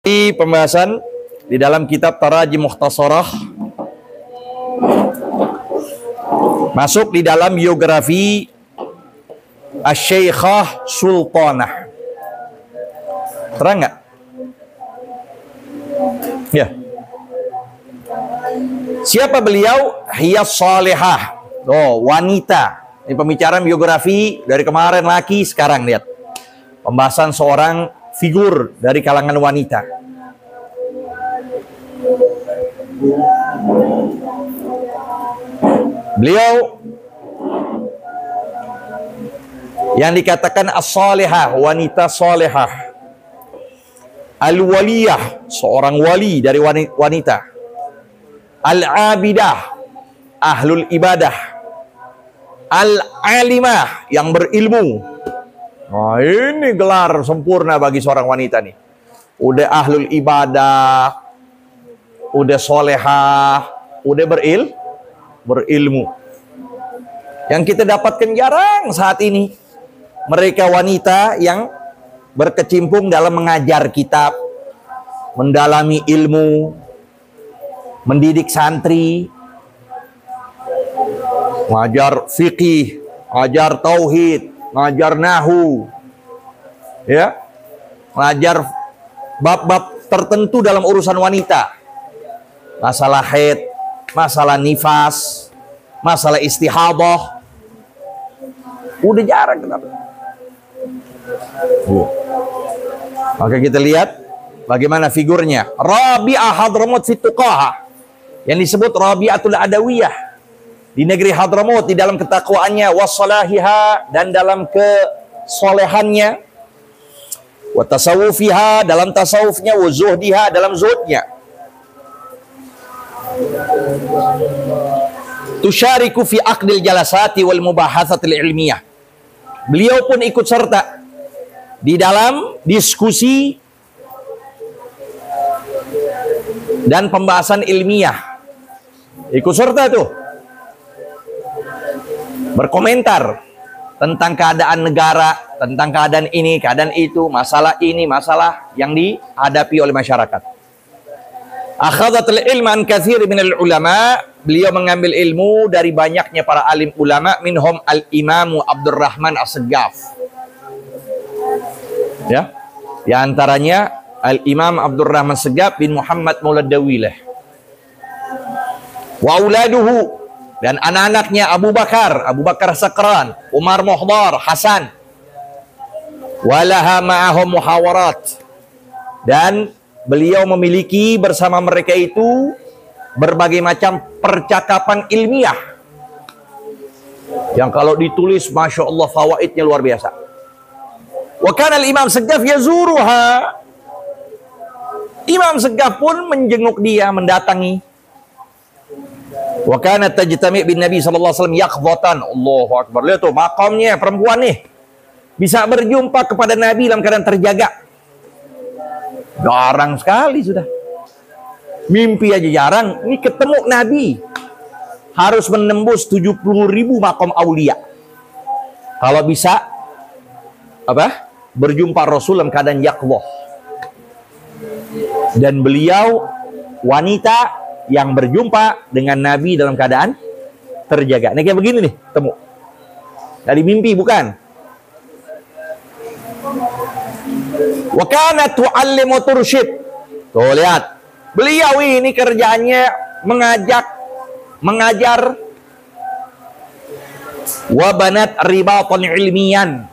Di pembahasan di dalam kitab Tarajim Mukhtasarah, masuk di dalam biografi Asy-Syaikhah Sultanah. Terang nggak? Ya. Siapa beliau? Hiya Salihah. Oh, wanita. Ini pembicaraan biografi dari kemarin laki, sekarang lihat. Pembahasan seorang figur dari kalangan wanita. Beliau yang dikatakan as-salihah, wanita salihah. Al-waliyah, seorang wali dari wanita. Al-abidah, ahlul ibadah. Al-alimah, yang berilmu. Nah, ini gelar sempurna bagi seorang wanita nih. Udah ahlul ibadah, udah solehah, udah berilmu. Yang kita dapatkan jarang saat ini. Mereka wanita yang berkecimpung dalam mengajar kitab, mendalami ilmu, mendidik santri, ngajar fikih, ngajar tauhid, ngajar nahu, ya, ngajar bab-bab tertentu dalam urusan wanita, masalah haid, masalah nifas, masalah istihadah, udah jarang kenapa? Maka kita lihat bagaimana figurnya. Rabi'ah Hadramut Fituqaha, yang disebut Rabi'atul Adawiyah, di negeri Hadramut, di dalam ketakwaannya, wassalahiha, dan dalam kesolehannya, wa tasawufiha, dalam tasawufnya, wa zuhdiha, dalam zuhudnya. Tusyariku fi aqdil jalasati wal mubahatsatil ilmiyah. Beliau pun ikut serta di dalam diskusi dan pembahasan ilmiah. Ikut serta tuh. Berkomentar tentang keadaan negara, tentang keadaan ini, keadaan itu, masalah ini, masalah yang dihadapi oleh masyarakat. Akhadhatul ilman katsir minal ulama, beliau mengambil ilmu dari banyaknya para alim ulama, minhum al-Imam Abdurrahman As-Saggaf. Ya. Di antaranya al-Imam Abdurrahman As-Saggaf bin Muhammad Maulad Dawilah. Wa auladuhu, dan anak-anaknya Abu Bakar Sakran, Umar Muhdar, Hasan. Walaha ma'ahum muhawarat, dan beliau memiliki bersama mereka itu berbagai macam percakapan ilmiah yang kalau ditulis Masya Allah fawaidnya luar biasa. Wa kana al-Imam Saggaf yazuruha, Imam Saggaf pun menjenguk dia, mendatangi. Wa kanat tajtami' bin Nabi sallallahu alaihi wasallam yaqdhatan. Allahu akbar. Lihat tuh makamnya perempuan nih. Bisa berjumpa kepada Nabi dalam keadaan terjaga. Jarang sekali sudah. Mimpi aja jarang, ini ketemu Nabi. Harus menembus 70.000 makam aulia. Kalau bisa apa? Berjumpa Rasul dalam keadaan yaqdhah. Dan beliau wanita yang berjumpa dengan Nabi dalam keadaan terjaga. Nah, kayak begini nih, temu. Dari mimpi bukan. Wa kanat tu'allimu tursyid. Tuh lihat. Beliau ini kerjaannya mengajar. Wa banat ribatan ilmiyan.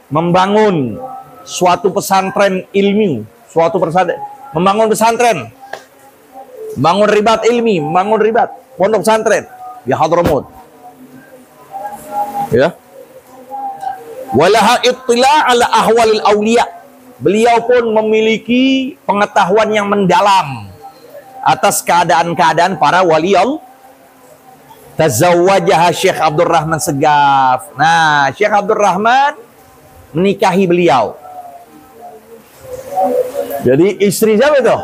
Membangun suatu pesantren ilmi, membangun pesantren. Bangun ribat ilmi, bangun ribat pondok pesantren di Hadramut. Ya. Walaha ittila' ala ahwalil awliya. Beliau pun memiliki pengetahuan yang mendalam atas keadaan-keadaan para waliul. Tazawwajaha Syekh Abdurrahman Saggaf. Nah, Syekh Abdurrahman menikahi beliau. Jadi istri siapa itu?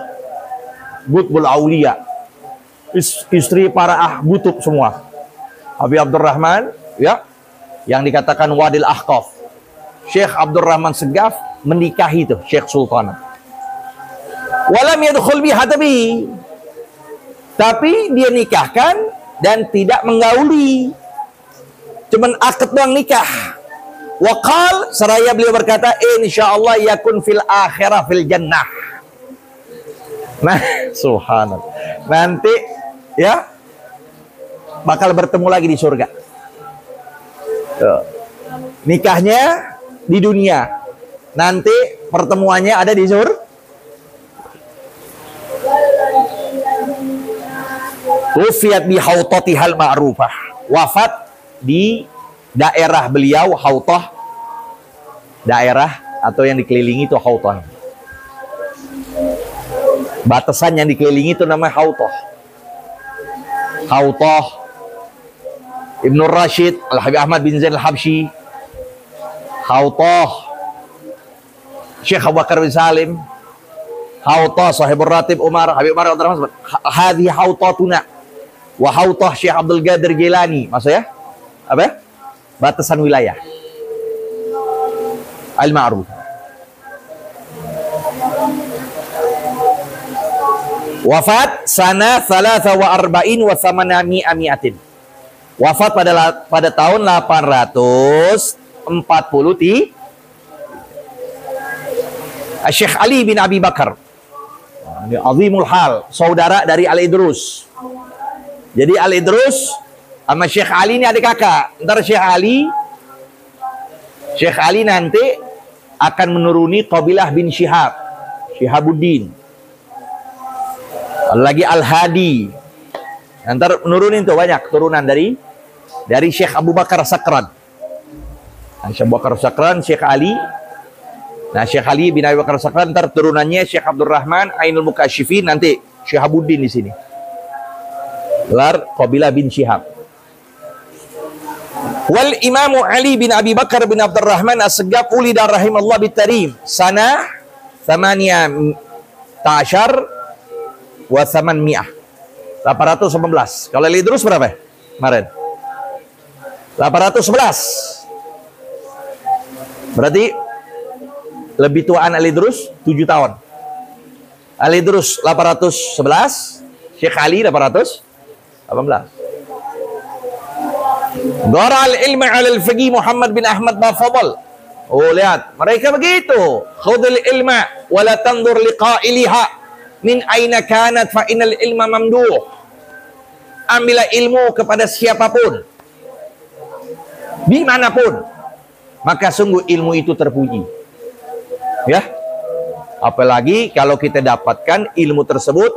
Gutbul Aulia, istri para gutub semua. Habib Abdurrahman, ya, yang dikatakan Wadil Ahqaf. Syekh Abdurrahman Saggaf menikahi tuh Syekh Sultanah. Walam yadkhul biha, tapi dia nikahkan dan tidak menggauli. Cuman akad doang nikah. Waqal, seraya beliau berkata, insyaallah yakun fil akhirah fil jannah. Nah, subhanallah. Nanti ya bakal bertemu lagi di surga. Tuh. Nikahnya di dunia. Nanti pertemuannya ada di surga. Wafat bi hautatihal ma'rufah. Wafat di daerah beliau, hautah, daerah atau yang dikelilingi itu hautah. Batasan yang dikelilingi itu namanya hautah. Hautah Ibnu Rashid, Al-Habib Ahmad bin Zain Al-Habsyi, hautah Syekh Abu Bakar bin Salim, hautah Sahibur Ratib Umar, Habib Umar Abdurrahman. Hadhi hautatuna wa hautah Syekh Abdul Qadir Jilani. Maksudnya apa ya? Batasan wilayah al-ma'ruf. Wafat sana 43 wa 800. Wafat pada tahun 840. Syekh Ali bin Abi Bakar, ini azimul hal, saudara dari Al-Idrus. Jadi Al-Idrus sama Syekh Ali ini adik kakak. Ntar Syekh Ali nanti akan menuruni Qabilah bin Syihab, Syihabuddin. Lagi Al-Hadi. Ntar menurunin tuh banyak turunan dari Syekh Abu Bakar Sakran. Syekh Abu Bakar Sakran, Syekh Ali. Nah, Syekh Ali bin Abi Bakar Sakran, ntar turunannya Syekh Abdurrahman Ainul Mukasyifin, nanti Syihabuddin di sini. Gelar Qabilah bin Syihab. Wal Imamu Ali bin Abi Bakar bin Abdurrahman As-Segaf ulida rahimallah bitarim sana 18 wa 818. Kalau Al-Idrus berapa kemarin? 811. Berarti lebih tuaan Al-Idrus 7 tahun. Al-Idrus 811, Syekh Ali 818. Dara al-ilma 'ala al-faqih Muhammad bin Ahmad Bafadal. Oh, lihat, mereka begitu. Khudhul ilma wa la tanzur liqa'iliha min aina kanat fa innal ilma mamduh. Ambillah ilmu kepada siapapun, dimanapun, maka sungguh ilmu itu terpuji. Ya, apalagi kalau kita dapatkan ilmu tersebut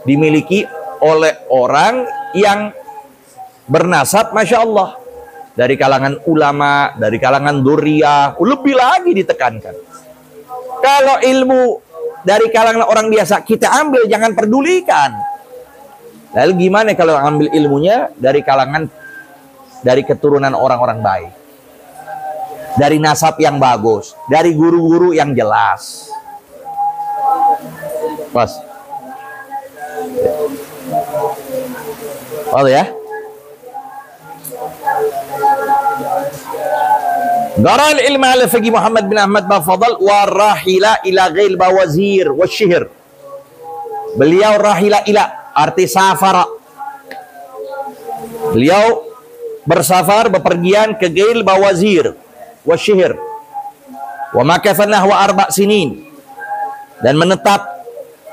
dimiliki oleh orang yang bernasab, masya Allah, dari kalangan ulama, dari kalangan dzurriyah, lebih lagi ditekankan. Kalau ilmu dari kalangan orang biasa kita ambil, jangan pedulikan. Lalu gimana kalau ambil ilmunya dari kalangan, dari keturunan orang-orang baik, dari nasab yang bagus, dari guru-guru yang jelas. Pas. Oh ya. Daral ilma al-faqih Muhammad bin Ahmad Bafadal wa rahila ila ghail bawazir wa syihir. Beliau rahila ila, arti safara. Beliau bersafar, bepergian ke ghail bawazir wa syihir. Wa makatha nahwa 4 sinin. Dan menetap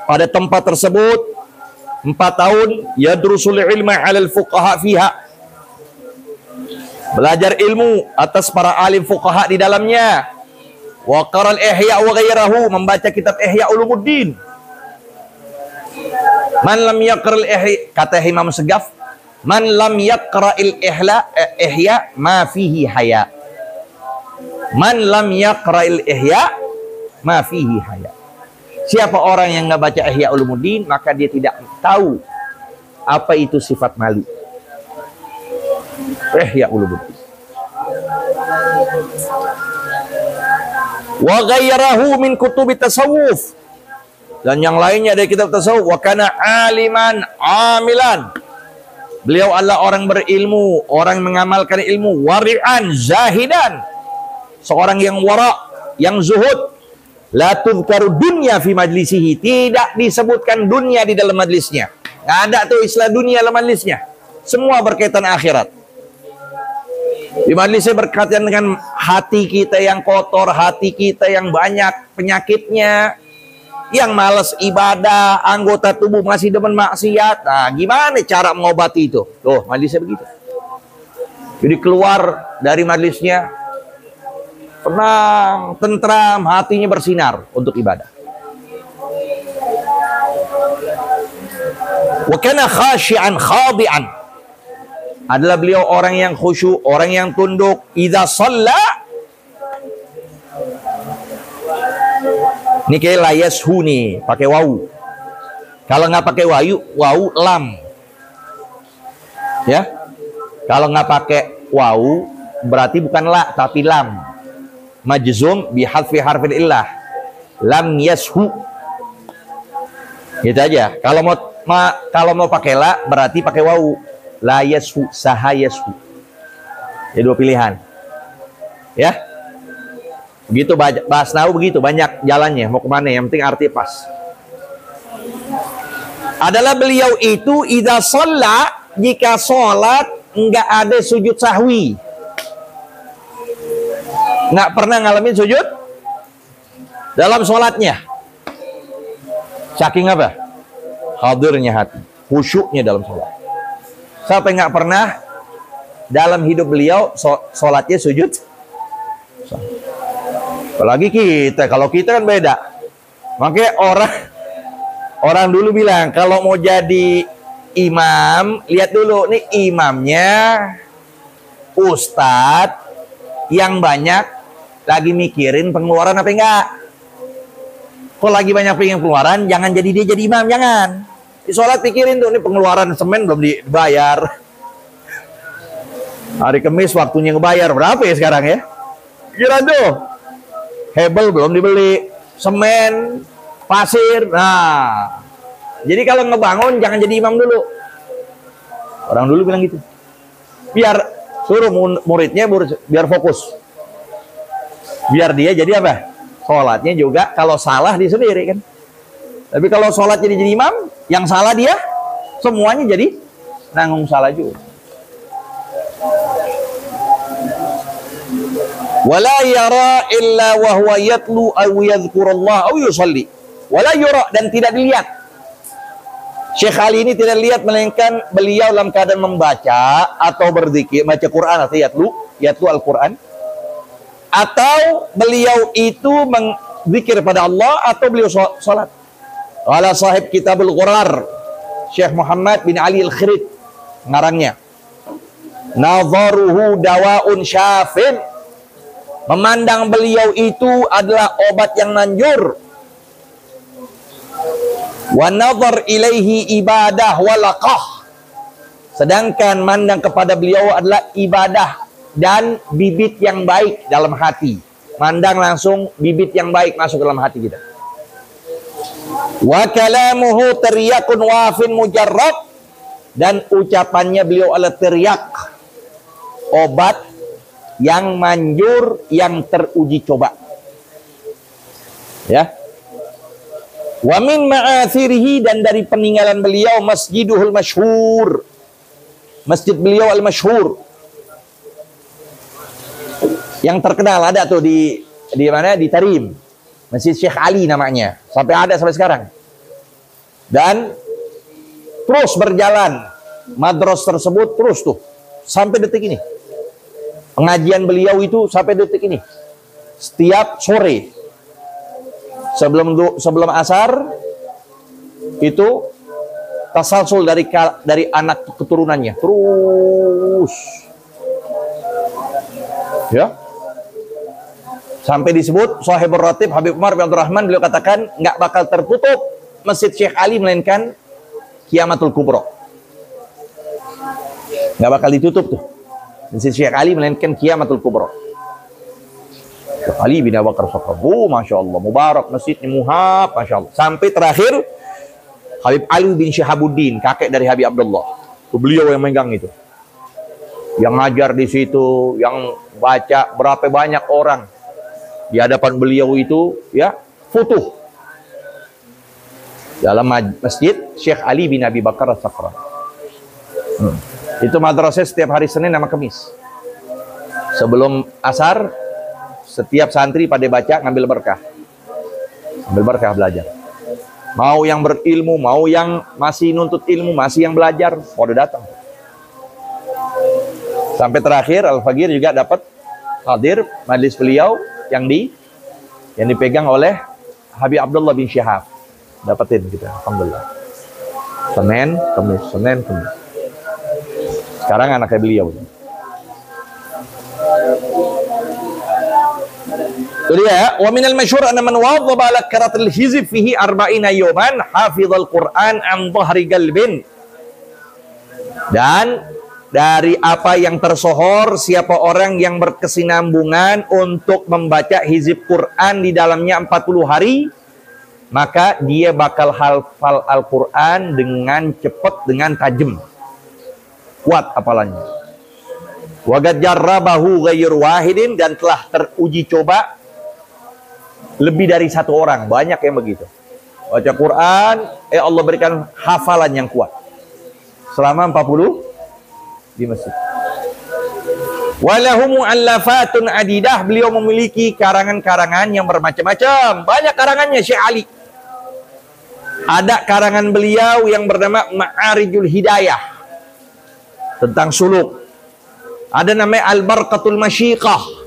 pada tempat tersebut 4 tahun. Yadrusul ilma 'ala al-fuqaha fiha. Belajar ilmu atas para alim fuqaha di dalamnya. Wa qaral ihya wa ghairahu, membaca kitab Ihya Ulumuddin. Man lam yaqra'il ihya, kata Imam Segaf, man lam yaqra'il ihya ma fihi haya. Man lam yaqra'il ihya ma fihi haya. Siapa orang yang enggak baca Ihya Ulumuddin, maka dia tidak tahu apa itu sifat malu. Ihya Ulumuddin. Wa ghairahu min kutubi tasawuf, dan yang lainnya dari kitab tasawuf. Wa kana aliman amilan, beliau adalah orang berilmu, orang mengamalkan ilmu. Wari'an zahidan, seorang yang wara, yang zuhud. La tudkaru dunya fi majlisihi. Tidak disebutkan dunia di dalam majlisnya. Nggak ada tuh istilah dunia dalam majlisnya. Semua berkaitan akhirat. Di majlisnya berkaitan dengan hati kita yang kotor, hati kita yang banyak penyakitnya, yang malas ibadah, anggota tubuh masih demen maksiat. Nah, gimana cara mengobati itu? Tuh, majlisnya begitu. Jadi keluar dari majlisnya tenang, tentram, hatinya bersinar untuk ibadah. Wa kana khashi'an khadi'an. Adalah beliau orang yang khusyuk, orang yang tunduk. Idza shalla, ini kayak layashu nih, pakai wawu. Kalau nggak pakai wawu lam. Ya. Kalau nggak pakai wawu berarti bukan la tapi lam. Majzum bi hadfi harfin illah. Lam yashu. Gitu aja. Kalau mau pakai la berarti pakai wawu. La yashu, saha yashu. Ya, dua pilihan. Ya. Begitu bahas nahu begitu, banyak jalannya. Mau kemana, yang penting arti pas. Adalah beliau itu idza shalla, jika sholat enggak ada sujud sahwi. Enggak pernah ngalamin sujud dalam sholatnya. Saking apa? Hadirnya hati, khusyuknya dalam sholat. Siapa yang nggak pernah dalam hidup beliau sholatnya sujud? Apalagi kita, kalau kita kan beda. Makanya orang dulu bilang kalau mau jadi imam, lihat dulu nih imamnya ustadz yang banyak lagi mikirin pengeluaran apa enggak. Kalau lagi banyak pengeluaran, jangan jadi dia jadi imam, jangan. Di sholat pikirin tuh, ini pengeluaran semen belum dibayar. Hari Kamis waktunya ngebayar, berapa ya sekarang ya? Kira tuh. Hebel belum dibeli, semen, pasir. Nah, jadi kalau ngebangun jangan jadi imam dulu. Orang dulu bilang gitu. Biar suruh muridnya biar fokus. Biar dia jadi apa? Sholatnya juga kalau salah dia sendiri kan. Tapi kalau sholat jadi imam, yang salah dia, semuanya jadi nanggung salah juga. Wala yara illa wa huwa yatlu aw yadhkurullah aw yusalli. Wala yara, dan tidak dilihat. Syekh Ali ini tidak lihat melainkan beliau dalam keadaan membaca atau berzikir, baca Quran atau yatlu Al-Quran, atau beliau itu berzikir pada Allah, atau beliau salat. Wala sahib Kitabul Ghurar, Syekh Muhammad bin Ali Al-Khirid ngarangnya. Nadharuhu dawaun syafin. Memandang beliau itu adalah obat yang manjur. Wa nadhar ilaihi ibadah walaqah. Sedangkan mandang kepada beliau adalah ibadah dan bibit yang baik dalam hati. Mandang langsung bibit yang baik masuk dalam hati kita. Wa kalamuhu tiryakun wafin mujarrab, dan ucapannya beliau adalah tiryak, obat yang manjur, yang teruji coba. Ya. Wa min ma'athirihi, dan dari peninggalan beliau masjiduhul masyhur, masjid beliau al-masyhur yang terkenal, ada tuh di mana, di Tarim, Masjid Syekh Ali namanya, sampai ada sampai sekarang. Dan terus berjalan madras tersebut, terus tuh sampai detik ini. Pengajian beliau itu sampai detik ini. Setiap sore sebelum asar itu tasalsul dari anak keturunannya terus. Ya. Sampai disebut Shahibur Ratib Habib Umar bin Abdul Rahman, beliau katakan nggak bakal tertutup Masjid Syekh Ali melainkan Kiamatul Kubra. Nggak bakal ditutup tuh Masjid Syekh Ali melainkan Kiamatul Kubra. Syekh Ali bin Abu Bakar Sakabu, Masya Allah, mubarak masjidnya, muhab, Masya Allah. Sampai terakhir Habib Ali bin Syihabuddin, kakek dari Habib Abdullah, beliau yang megang itu, yang ngajar di situ, yang baca, berapa banyak orang di hadapan beliau itu, ya, Futuh dalam masjid Syekh Ali bin Abi Bakar As-Sakran. Itu madrasah setiap hari Senin sama Kamis. Sebelum asar, setiap santri pada baca ngambil berkah. Ambil berkah belajar. Mau yang berilmu, mau yang masih nuntut ilmu, masih yang belajar, pada datang. Sampai terakhir Al-Fagir juga dapat hadir majlis beliau yang dipegang oleh Habib Abdullah bin Syihab. Dapetin kita, alhamdulillah. Senin, Kamis, Senin, Kamis. Sekarang anaknya beliau. Jadi ya, wa minal masyhur anna man wadhaba ala qiraatil hizb fihi 40 yawman hafizal Qur'an an dhahri qalbin. Dan dari apa yang tersohor, siapa orang yang berkesinambungan untuk membaca hizib Quran di dalamnya 40 hari, maka dia bakal hafal Al-Quran dengan cepat, dengan tajam, kuat hafalannya. Wa qad jarrabahu ghairu wahidin, dan telah teruji coba lebih dari satu orang. Banyak yang begitu. Baca Quran, Allah berikan hafalan yang kuat selama 40 di masjid. Walahu mu'allafatun adidah, beliau memiliki karangan-karangan yang bermacam-macam. Banyak karangannya Syekh Ali. Ada karangan beliau yang bernama Ma'arijul Hidayah tentang suluk. Ada namanya Al-Barqatul Masyiqah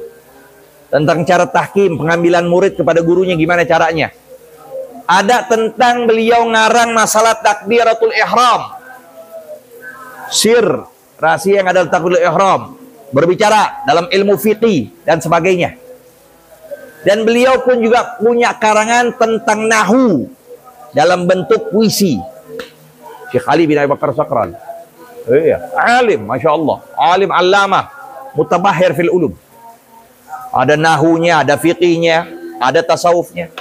tentang cara tahkim, pengambilan murid kepada gurunya gimana caranya. Ada tentang beliau ngarang masalah takbiratul ihram, sir, rahasia yang ada dalam takbiratul ihram, berbicara dalam ilmu fiqih dan sebagainya. Dan beliau pun juga punya karangan tentang nahu dalam bentuk puisi. Syekh Ali bin Abi Bakar As-Sakran, iya, alim, masya Allah, alim allamah, mutabahir fil ulum. Ada nahunya, ada fiqihnya, ada tasawufnya,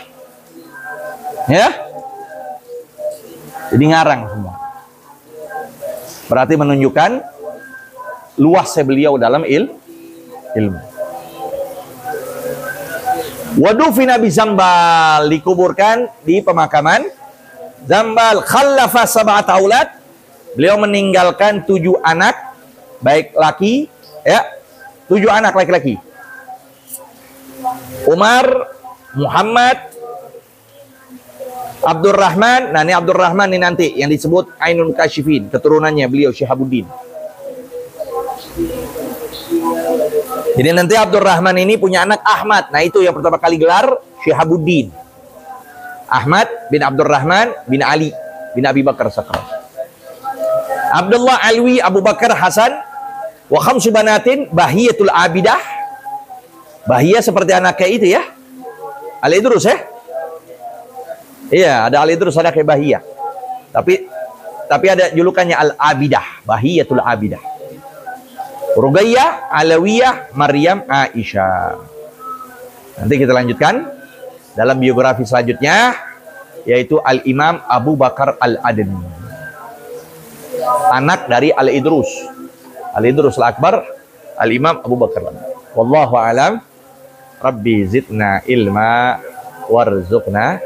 ya. Jadi ngarang semua. Berarti menunjukkan luasnya beliau dalam ilmu. Wadufina bi Zambal, dikuburkan di pemakaman Zambal. Khallafa sab'at aulad, beliau meninggalkan 7 anak, baik laki, ya, 7 anak laki-laki. Umar, Muhammad, Abdurrahman. Nah, ini Abdurrahman ini nanti yang disebut Ainul Kasyifin, keturunannya beliau Syihabuddin. Jadi nanti Abdurrahman ini punya anak Ahmad. Nah, itu yang pertama kali gelar Syihabuddin. Ahmad bin Abdurrahman bin Ali bin Abi Bakar As-Sakran. Abdullah Alwi Abu Bakar Hasan wa khamsu banatin Bahiyatul Abidah. Bahiyah seperti anaknya itu ya, Al-Idrus ya. Iya, ada Al-Idrus, ada kayak Bahiyah. Tapi ada julukannya Al-Abidah, Bahiyatul Abidah. Ruqayyah, Alawiyah, Maryam, Aisyah. Nanti kita lanjutkan dalam biografi selanjutnya, yaitu Al-Imam Abu Bakar Al-Adni, anak dari Al-Idrus. Al-Idrus Al-Akbar, Al-Imam Abu Bakar. Wallahu a'lam. Rabbi zidna ilma warzuqna